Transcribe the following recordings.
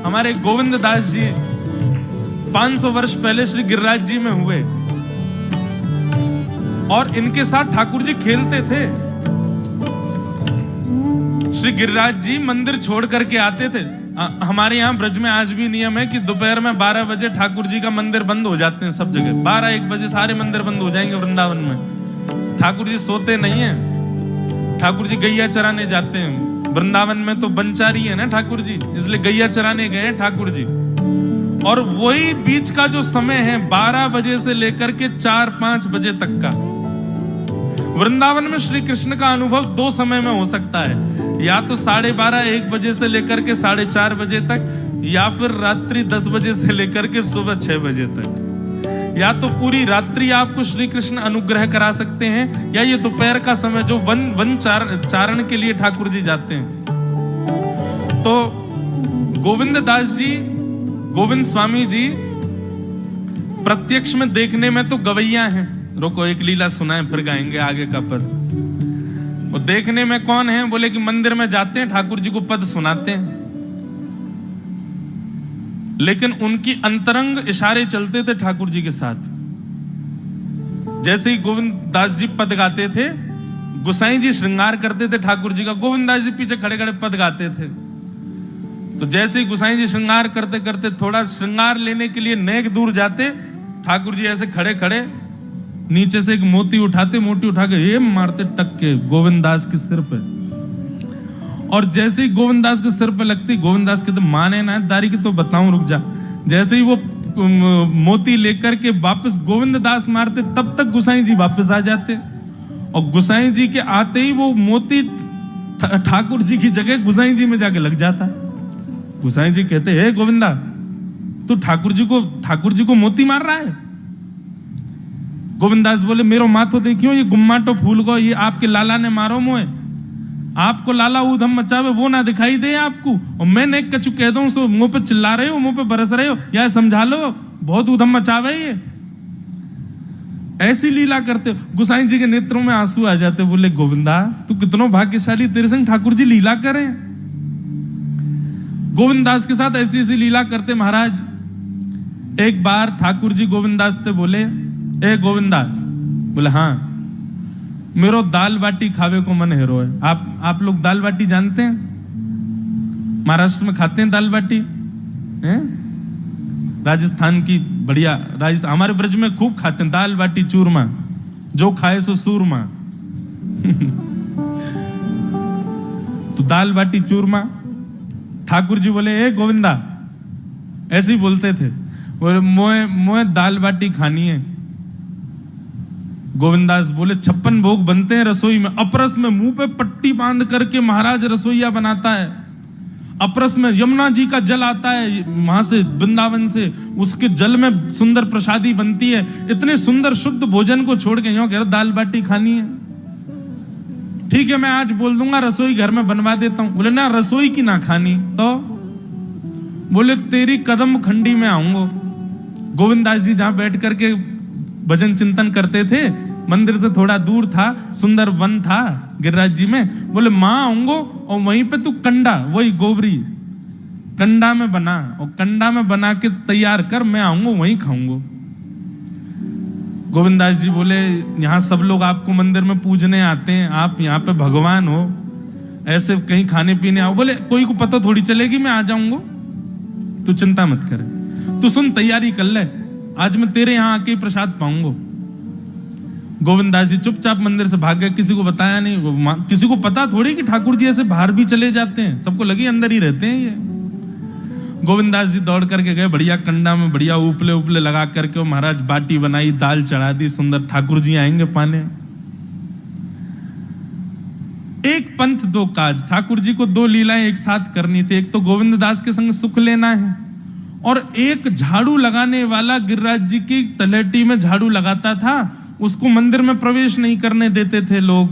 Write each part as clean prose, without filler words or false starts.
हमारे गोविंद दास जी 500 वर्ष पहले श्री गिरिराज जी में हुए और इनके साथ ठाकुर जी खेलते थे। श्री गिरिराज जी मंदिर छोड़ करके आते थे। हमारे यहाँ ब्रज में आज भी नियम है कि दोपहर में 12 बजे ठाकुर जी का मंदिर बंद हो जाते हैं। सब जगह 12-1 बजे सारे मंदिर बंद हो जाएंगे वृंदावन में। ठाकुर जी सोते नहीं है, ठाकुर जी गैया चराने जाते हैं। वृंदावन में तो बनचारी है ना ठाकुर जी, इसलिए गैया चराने गए हैं ठाकुर जी। और वही बीच का जो समय है 12 बजे से लेकर के 4-5 बजे तक का, वृंदावन में श्री कृष्ण का अनुभव 2 समय में हो सकता है, या तो 12:30-1 बजे से लेकर के 4:30 बजे तक, या फिर रात्रि 10 बजे से लेकर के सुबह 6 बजे तक। या तो पूरी रात्रि आपको श्री कृष्ण अनुग्रह करा सकते हैं, या ये दोपहर का समय जो वन चारण के लिए ठाकुर जी जाते हैं। तो गोविंद दास जी, गोविंद स्वामी जी प्रत्यक्ष में देखने में तो गवैया हैं। रोको एक लीला सुनाए फिर गाएंगे आगे का पद। वो देखने में कौन है? बोले कि मंदिर में जाते हैं ठाकुर जी को पद सुनाते हैं, लेकिन उनकी अंतरंग इशारे चलते थे ठाकुर जी के साथ। जैसे ही गोविंद दास जी पद गाते थे, गोसाई जी श्रृंगार करते थे ठाकुर जी का, गोविंद दास जी पीछे खड़े खड़े पद गाते थे। तो जैसे ही गोसाई जी श्रृंगार करते करते थोड़ा श्रृंगार लेने के लिए नेक दूर जाते, ठाकुर जी ऐसे खड़े खड़े नीचे से एक मोती उठाते, मोती उठा के ये मारते टक के गोविंद दास के सिर पे। और जैसे ही गोविंद दास के सिर पे लगती, गोविंद दास के तो माने ना दारी की तो बताऊं, रुक जा। जैसे ही वो मोती लेकर के वापस गोविंद दास मारते, तब तक गोसाई जी वापस आ जाते। और गोसाई जी के आते ही वो मोती ठाकुर जी की जगह गोसाई जी में जाके लग जाता। गोसाई जी कहते, हे गोविंदा, तू ठाकुर जी को मोती मार रहा है? गोविंदास बोले, मेरो माथो देखियो, ये गुम्माटो फूल को ये आपके लाला ने मारो मोए। आपको लाला ऊधम मचावे वो ना दिखाई दे आपको, और मैं नेक कछु कह दूं सो मुंह पे चिल्ला रहे हो, मुंह पे बरस रहे हो, या समझा लो बहुत ऊधम मचावे ये। ऐसी लीला करते। गोसाई जी के नेत्रों में आंसू आ जाते। बोले, गोविंदा तू कितनो भाग्यशाली, तेरे संग ठाकुर जी लीला करें। गोविंदास के साथ ऐसी ऐसी लीला करते महाराज। एक बार ठाकुर जी गोविंदास से बोले, ए गोविंदा, बोले हाँ, मेरो दाल बाटी खावे को मन हेरो है। आप लोग दाल बाटी जानते हैं? महाराष्ट्र में खाते हैं दाल बाटी हैं? राजस्थान की बढ़िया, राजस्थान हमारे ब्रज में खूब खाते हैं दाल बाटी चूरमा, जो खाए सो सूरमा। तो दाल बाटी चूरमा ठाकुर जी बोले, ए गोविंदा, ऐसे ही बोलते थे, बोले मोए दाल बाटी खानी है। गोविंदास बोले, 56 भोग बनते हैं रसोई में। अपरस में मुंह पे पट्टी बांध करके महाराज रसोईया बनाता है। अपरस में यमुना जी का जल आता है वहां से, वृंदावन से, उसके जल में सुंदर प्रसादी बनती है। इतने सुंदर शुद्ध भोजन को छोड़ के यूं कह रहे दाल बाटी खानी है। ठीक है, मैं आज बोल दूंगा रसोई घर में बनवा देता हूं। बोले, ना रसोई की ना खानी तो? बोले, तेरी कदम खंडी में आऊंगा। गोविंदास जी जहां बैठ करके भजन चिंतन करते थे, मंदिर से थोड़ा दूर था, सुंदर वन था गिरिराज जी में। बोले, मां आऊंगो और वहीं पे तू कंडा, वही गोबरी कंडा में बना, और कंडा में बना के तैयार कर, मैं आऊंगा वहीं खाऊंगा। गोविंदास जी बोले, यहाँ सब लोग आपको मंदिर में पूजने आते हैं, आप यहाँ पे भगवान हो, ऐसे कहीं खाने पीने आओ। बोले, कोई को पता थोड़ी चलेगी, मैं आ जाऊंगा, तू चिंता मत करे, तू सुन तैयारी कर ले, आज मैं तेरे यहाँ आके प्रसाद पाऊंगा। गोविंदास जी चुपचाप मंदिर से भाग गए, किसी को बताया नहीं। किसी को पता थोड़ी कि ठाकुर जी ऐसे बाहर भी चले जाते हैं, सबको लगी अंदर ही रहते हैं ये। गोविंदास जी दौड़ करके गए, बढ़िया कंडा में बढ़िया उपले उपले लगा करके महाराज बाटी बनाई, दाल चढ़ा दी, सुंदर। ठाकुर जी आएंगे पाने। एक पंथ दो काज, ठाकुर जी को 2 लीलाएं एक साथ करनी थी। एक तो गोविंद दास के संग सुख लेना है, और एक झाड़ू लगाने वाला गिरिराज जी की तलहटी में झाड़ू लगाता था, उसको मंदिर में प्रवेश नहीं करने देते थे लोग।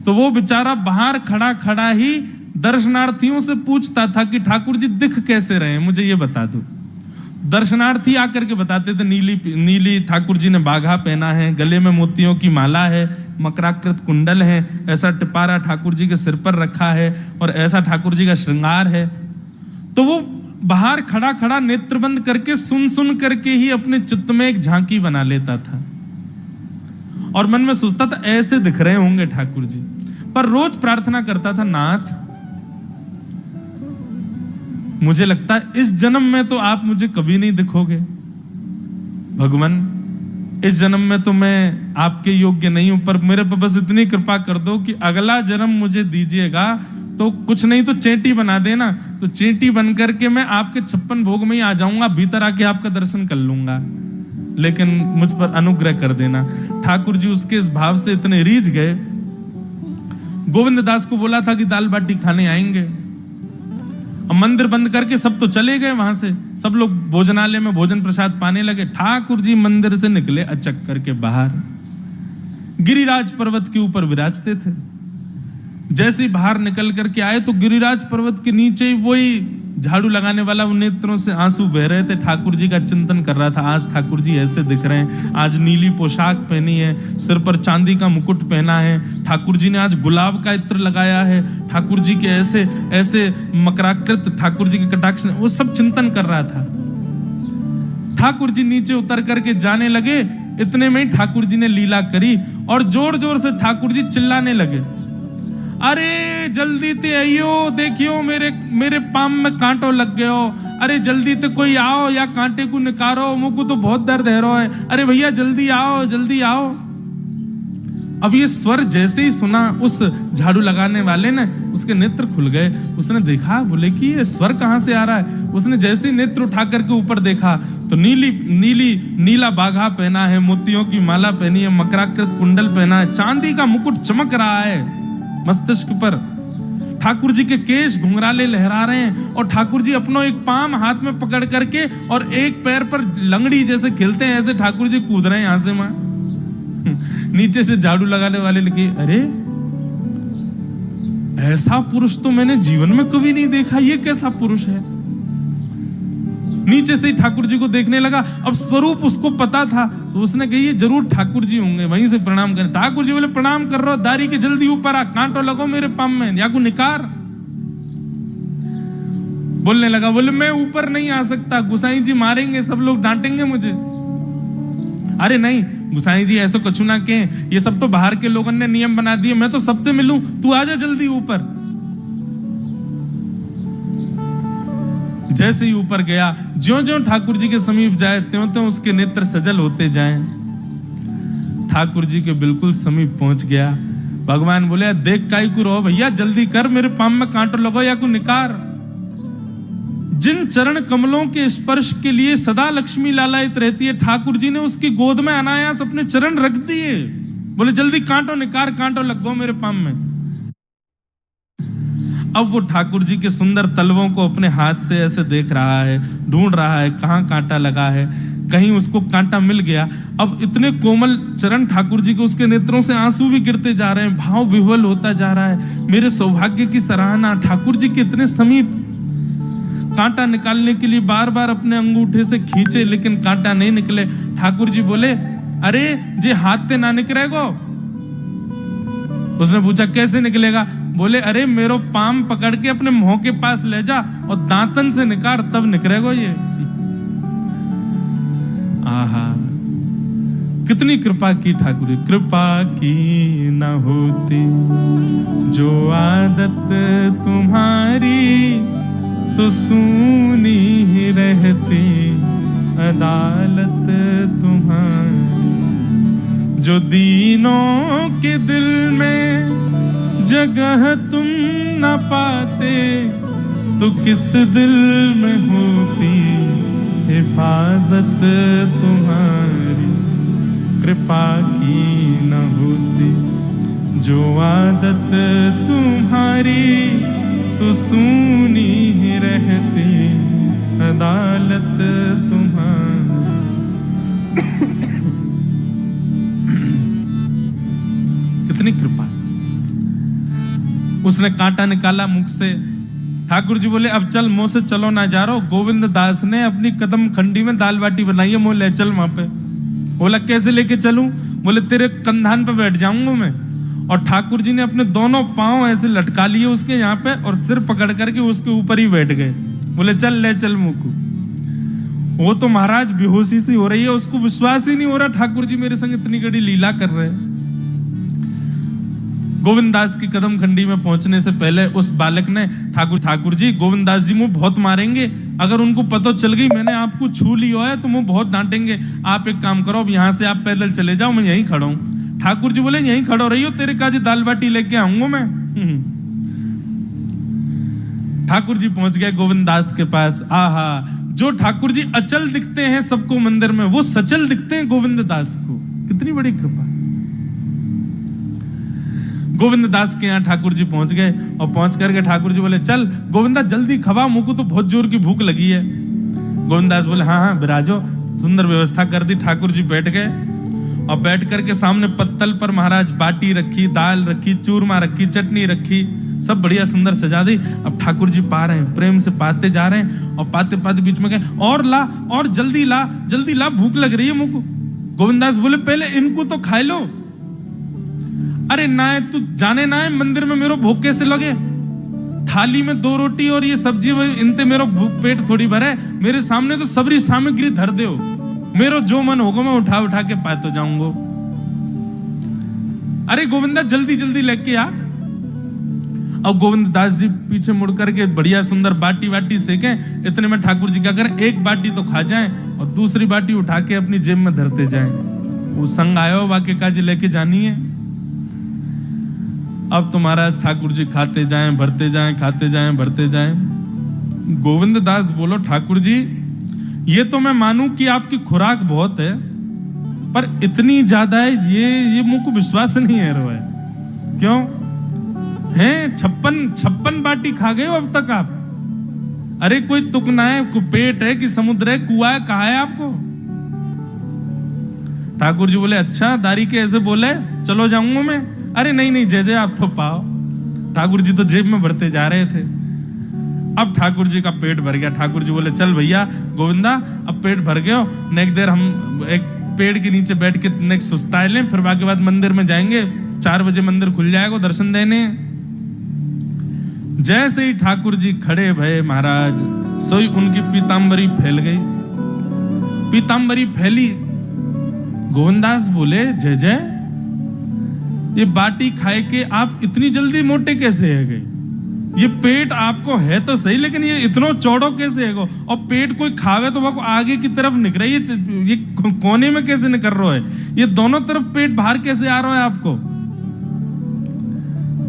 तो वो बेचारा बाहर खड़ा खड़ा ही दर्शनार्थियों से पूछता था कि ठाकुर जी दिख कैसे रहे, मुझे ये बता दो। दर्शनार्थी आकर के बताते थे, नीली ठाकुर जी ने बाघा पहना है, गले में मोतियों की माला है, मकराकृत कुंडल है, ऐसा टिपारा ठाकुर जी के सिर पर रखा है, और ऐसा ठाकुर जी का श्रृंगार है। तो वो बाहर खड़ा खड़ा नेत्र बंद करके सुन सुन करके ही अपने चित्त में एक झांकी बना लेता था और मन में सोचता था ऐसे दिख रहे होंगे ठाकुर जी। पर रोज प्रार्थना करता था, नाथ मुझे लगता है इस जन्म में तो आप मुझे कभी नहीं दिखोगे, भगवान इस जन्म में तो मैं आपके योग्य नहीं हूं, पर मेरे पर बस इतनी कृपा कर दो कि अगला जन्म मुझे दीजिएगा तो कुछ नहीं तो चेंटी बना देना, तो चेंटी बन करके मैं आपके 56 भोग में ही आ जाऊंगा, भीतर आके आपका दर्शन कर लूंगा, लेकिन मुझ पर अनुग्रह कर देना। ठाकुर जी उसके इस भाव से इतने रीझ गए। गोविंद दास को बोला था कि दाल बाटी खाने आएंगे, अब मंदिर बंद करके सब तो चले गए वहां से, सब लोग भोजनालय में भोजन प्रसाद पाने लगे। ठाकुर जी मंदिर से निकले अचक करके बाहर, गिरिराज पर्वत के ऊपर विराजते थे। जैसे ही बाहर निकल करके आए तो गिरिराज पर्वत के नीचे ही वही झाड़ू लगाने वाला उन नेत्रों से आंसू बह रहे थे। ठाकुर जी का चिंतन कर रहा था, आज ठाकुर जी ऐसे दिख रहे हैं, आज नीली पोशाक पहनी है, सिर पर चांदी का मुकुट पहना है, ठाकुर जी ने आज गुलाब का इत्र लगाया है, ठाकुर जी के ऐसे ऐसे मकराकृत ठाकुर जी के कटाक्ष, वो सब चिंतन कर रहा था। ठाकुर जी नीचे उतर करके जाने लगे, इतने में ही ठाकुर जी ने लीला करी और जोर जोर से ठाकुर जी चिल्लाने लगे, अरे जल्दी ते आइयो, देखियो मेरे पाम में कांटो लग गयो, अरे जल्दी ते कोई आओ या कांटे को निकारो, मुझको तो बहुत दर्द है रो है, अरे भैया जल्दी आओ जल्दी आओ। अब ये स्वर जैसे ही सुना उस झाड़ू लगाने वाले ने, उसके नेत्र खुल गए। उसने देखा, बोले कि ये स्वर कहां से आ रहा है। उसने जैसे ही नेत्र उठा करके ऊपर देखा तो नीला बाघा पहना है, मोतियों की माला पहनी है, मकराकृत कुंडल पहना है, चांदी का मुकुट चमक रहा है मस्तिष्क पर, ठाकुर जी के केश घुंघराले लहरा रहे हैं और ठाकुर जी अपना एक पाम हाथ में पकड़ करके और एक पैर पर लंगड़ी जैसे खेलते हैं ऐसे ठाकुर जी कूद रहे हैं यहां से वहां। नीचे से झाड़ू लगाने वाले लगे, अरे ऐसा पुरुष तो मैंने जीवन में कभी नहीं देखा, ये कैसा पुरुष है। नीचे से ही ठाकुर जी को देखने लगा। अब स्वरूप उसको पता था तो उसने कही ये जरूर ठाकुर जी होंगे, वहीं से प्रणाम करें। ठाकुर जी बोले प्रणाम कर रहा हूं, दारी के जल्दी ऊपर आ, कांटो लगो मेरे पाम में या को निकार। बोलने लगा, बोले मैं ऊपर नहीं आ सकता, गुसाई जी मारेंगे, सब लोग डांटेंगे मुझे। अरे नहीं गुसाई जी ऐसा कछु ना के, ये सब तो बाहर के लोगों ने नियम बना दिए, मैं तो सबसे मिलूं, तू आजा जल्दी ऊपर। जैसे ही ऊपर गया, ज्यों-ज्यों ठाकुर जी के समीप जाए त्यों-त्यों उसके नेत्र सजल होते जाएं। ठाकुर जी के बिल्कुल समीप पहुंच गया। भगवान बोले, देख काई को रो भैया, जल्दी कर, मेरे पाम में कांटो लगो या को निकार। जिन चरण कमलों के स्पर्श के लिए सदा लक्ष्मी लालायित रहती है, ठाकुर जी ने उसकी गोद में अनायास अपने चरण रख दिए। बोले जल्दी कांटो निकार, कांटो लग गो मेरे पाम में। अब वो ठाकुर जी के सुंदर तलवों को अपने हाथ से ऐसे देख रहा है, ढूंढ रहा है कहां कांटा लगा है, कहीं उसको कांटा मिल गया। अब इतने कोमल चरण ठाकुर जी के, उसके नेत्रों से आंसू भी गिरते जा रहे हैं, भाव विह्वल होता जा रहा है। मेरे सौभाग्य की सराहना, ठाकुर जी के इतने समीप। कांटा निकालने के लिए बार बार अपने अंगूठे से खींचे लेकिन कांटा नहीं निकले। ठाकुर जी बोले, अरे जे हाथ ते ना निकलेगो। उसने पूछा कैसे निकलेगा। बोले, अरे मेरो पाम पकड़ के अपने मुंह के पास ले जा और दांतन से निकाल, तब निकलेगा ये। आहा, कितनी कृपा की ठाकुर। कृपा की न होती जो आदत तुम्हारी, तो सूनी ही रहती अदालत तुम्हारी। जो दीनों के दिल में जगह तुम न पाते, तो किस दिल में होती हिफाजत तुम्हारी। कृपा की न होती जो आदत तुम्हारी, तो सूनी ही रहती अदालत तुम्हारी। कितनी कृपा। उसने कांटा निकाला मुख से। ठाकुर जी बोले, अब चल, मुंह से चलो ना जा रहा। गोविंद दास ने अपनी कदम खंडी में दाल बाटी बनाई है, मुंह ले चल वहां पे। बोला कैसे लेके चलूं। बोले तेरे कंधान पे बैठ जाऊंगा मैं। और ठाकुर जी ने अपने दोनों पांव ऐसे लटका लिए उसके यहाँ पे और सिर पकड़ करके उसके ऊपर ही बैठ गए। बोले चल ले चल मुकु। वो तो महाराज बेहोशी सी हो रही है, उसको विश्वास ही नहीं हो रहा ठाकुर जी मेरे संग इतनी बड़ी लीला कर रहे हैं। गोविंद दास की कदम खंडी में पहुंचने से पहले उस बालक ने ठाकुर जी गोविंद दास जी मुझे बहुत मारेंगे, अगर उनको पता चल गई मैंने आपको छू लिया है तो मुझे बहुत डांटेंगे, आप एक काम करो अब यहाँ से आप पैदल चले जाओ, मैं यहीं खड़ा हूं। ठाकुर जी बोले यहीं खड़ो रही हो, तेरे काजी दाल बाटी लेके आऊंगा मैं। ठाकुर जी पहुंच गए गोविंद दास के पास। आहा, जो ठाकुर जी अचल दिखते हैं सबको मंदिर में, वो सचल दिखते हैं गोविंद दास को। कितनी बड़ी कृपा। गोविंद दास के यहाँ ठाकुर जी पहुंच गए और पहुंच करके ठाकुर जी बोले चल गोविंदा जल्दी खवा, मुझको तो बहुत जोर की भूख लगी है। गोविंद दास बोले हाँ हाँ बिराजो। सुंदर व्यवस्था कर दी। ठाकुर जी बैठ गए और बैठ करके सामने पत्तल पर महाराज बाटी रखी, दाल रखी, चूरमा रखी, चटनी रखी, सब बढ़िया सुंदर सजा दी। अब ठाकुर जी पा रहे हैं, प्रेम से पाते जा रहे हैं और पाते पाते बीच में गए और ला और जल्दी ला भूख लग रही है मुझको। गोविंद दास बोले पहले इनको तो खाए लो। अरे ना तू जाने ना है मंदिर में मेरो भूख कैसे लगे, थाली में 2 रोटी और ये सब्जी, इनते मेरो भूख पेट थोड़ी भरे, मेरे सामने तो सबरी सामग्री धर दो, मेरो जो मन होगा मैं उठा के पाते जाऊंगा। अरे गोविंदा जल्दी जल्दी लेके आ। अब गोविंद दास जी पीछे मुड़ करके बढ़िया सुंदर बाटी वाटी सेके। इतने में ठाकुर जी क्या करें, एक बाटी तो खा जाएं और दूसरी बाटी उठा के अपनी जेब में धरते जाएं। वो संग आयो वाक्य काजी लेके जानी है। अब तुम्हारा ठाकुर जी खाते जाएं भरते जाएं, खाते जाएं भरते जाएं। गोविंद दास बोलो ठाकुर जी ये तो मैं मानूं कि आपकी खुराक बहुत है, पर इतनी ज्यादा है ये मुझको विश्वास नहीं है रो है। क्यों हैं 56 बाटी खा गए हो अब तक आप? अरे कोई तुकना है, कोई पेट है कि समुद्र है, कुआ है, कहा है आपको? ठाकुर जी बोले अच्छा दारी के ऐसे बोले, चलो जाऊंगा मैं। अरे नहीं जय आप तो पाओ। ठाकुर जी तो जेब में भरते जा रहे थे। अब ठाकुर जी का पेट भर गया। ठाकुर जी बोले चल भैया गोविंदा अब पेट भर गया, नेक्स्ट देर हम एक पेड़ के नीचे बैठ के नेक्स्ट सुस्ताए लें, फिर बाकी बाद मंदिर में जाएंगे, 4 बजे मंदिर खुल जाएगा दर्शन देने। जैसे ही ठाकुर जी खड़े भये महाराज, सोई उनकी पीतांबरी फैल गई। पीतांबरी फैली। गोविंदास बोले जय ये बाटी खाए के आप इतनी जल्दी मोटे कैसे है गए? ये पेट आपको है तो सही, लेकिन ये इतना चौड़ो कैसे है गो? और पेट कोई खावे तो वो आगे की तरफ निकल रही है, ये कोने में कैसे निकल रहा है? ये दोनों तरफ पेट बाहर कैसे आ रहा है आपको?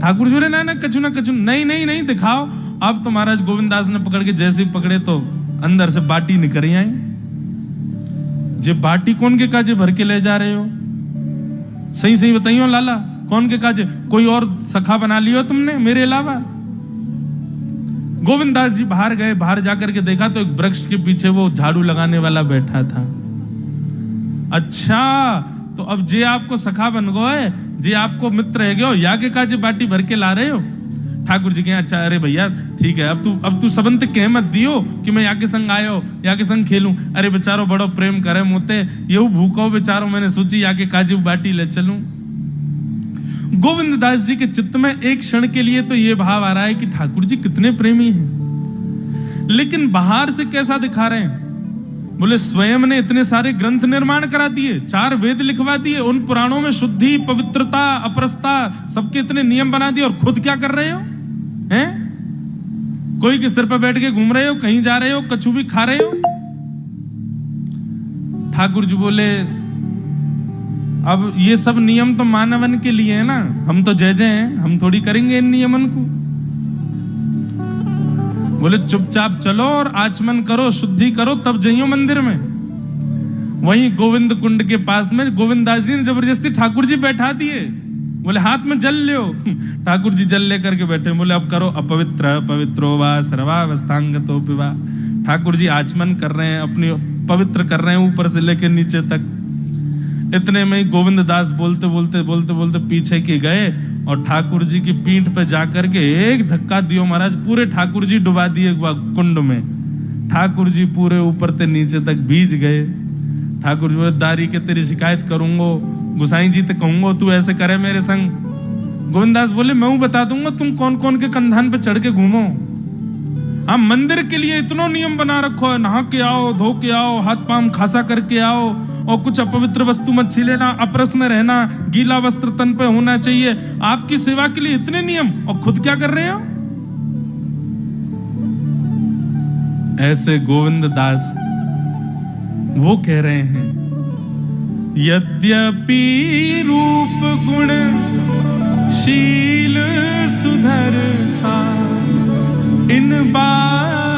ठाकुर जी ना कछु ना कछु, नहीं दिखाओ। अब तो महाराज गोविंद दास ने पकड़ के जैसे ही पकड़े तो अंदर से बाटी निकल आई। जे बाटी कौन के काजे भर के ले जा रहे हो? सही बताइयो लाला, कौन के काजे? कोई और सखा बना लियो तुमने मेरे अलावा? गोविंद दास जी बाहर गए। बाहर जाकर के देखा तो एक वृक्ष के पीछे वो झाड़ू लगाने वाला बैठा था। अच्छा तो अब जे आपको सखा बन गए, जे आपको मित्र है गयो, या के काजे बाटी भर के ला रहे हो? ठाकुर जी कहे अच्छा अरे भैया ठीक है, अब तू सबंत कह मत दियो कि मैं या के संग आयो, या के संग खेलूं। अरे बेचारो बड़ो प्रेम करे मोते, ये भूखो बेचारो, मैंने सोची या के काजे बाटी ले चलूं। गोविंद दास जी के चित्त में एक क्षण के लिए तो ये भाव आ रहा है कि ठाकुर जी कितने प्रेमी हैं, लेकिन बाहर से कैसा दिखा रहे हैं? बोले स्वयं ने इतने सारे ग्रंथ निर्माण करा दिए, 4 वेद लिखवा दिए, उन पुराणों में शुद्धि, पवित्रता, अपरसता सबके इतने नियम बना दिए, और खुद क्या कर रहे हो? हैं? कोई के सिर पर बैठ के घूम रहे हो, कहीं जा रहे हो, कछु भी खा रहे हो? ठाकुर जी बोले अब ये सब नियम तो मानवन के लिए है ना, हम तो जय हैं, हम थोड़ी करेंगे इन नियमन को। बोले चुपचाप चलो और आचमन करो, शुद्धि करो, तब जाइयो मंदिर में। वहीं गोविंद कुंड के पास में गोविंद दास जी ने जबरदस्ती ठाकुर जी बैठा दिए। बोले हाथ में जल लो। ठाकुर जी जल लेकर के बैठे। बोले अब करो अपवित्र पवित्रो वा सर्वावस्थांगतो पिवा। ठाकुर जी आचमन कर रहे हैं, अपनी पवित्र कर रहे हैं ऊपर से लेकर नीचे तक। इतने में ही गोविंद दास बोलते बोलते पीछे के गए और ठाकुर जी की पीठ पे जाकर के एक धक्का दियो महाराज, पूरे ठाकुर जी डुबा दिए कुंड में। ठाकुर जी पूरे ऊपर से नीचे तक भीज गए। ठाकुर जी बोले दारी के तेरी शिकायत करूंगो, गुसाई जी ते कहूंगो तू ऐसे करे मेरे संग। गोविंद दास बोले मैं बता दूंगा तुम कौन कौन के कंधान पे चढ़ के घूमो। हम मंदिर के लिए इतना नियम बना रखो है, नहा के आओ, धो के आओ, हाथ पांव खासा करके आओ, और कुछ अपवित्र वस्तु मत छीलेना, अपरस में रहना, गीला वस्त्र तन पे होना चाहिए। आपकी सेवा के लिए इतने नियम, और खुद क्या कर रहे हो? ऐसे गोविंद दास वो कह रहे हैं, यद्यपि रूप गुण शील सुधरता, इन बार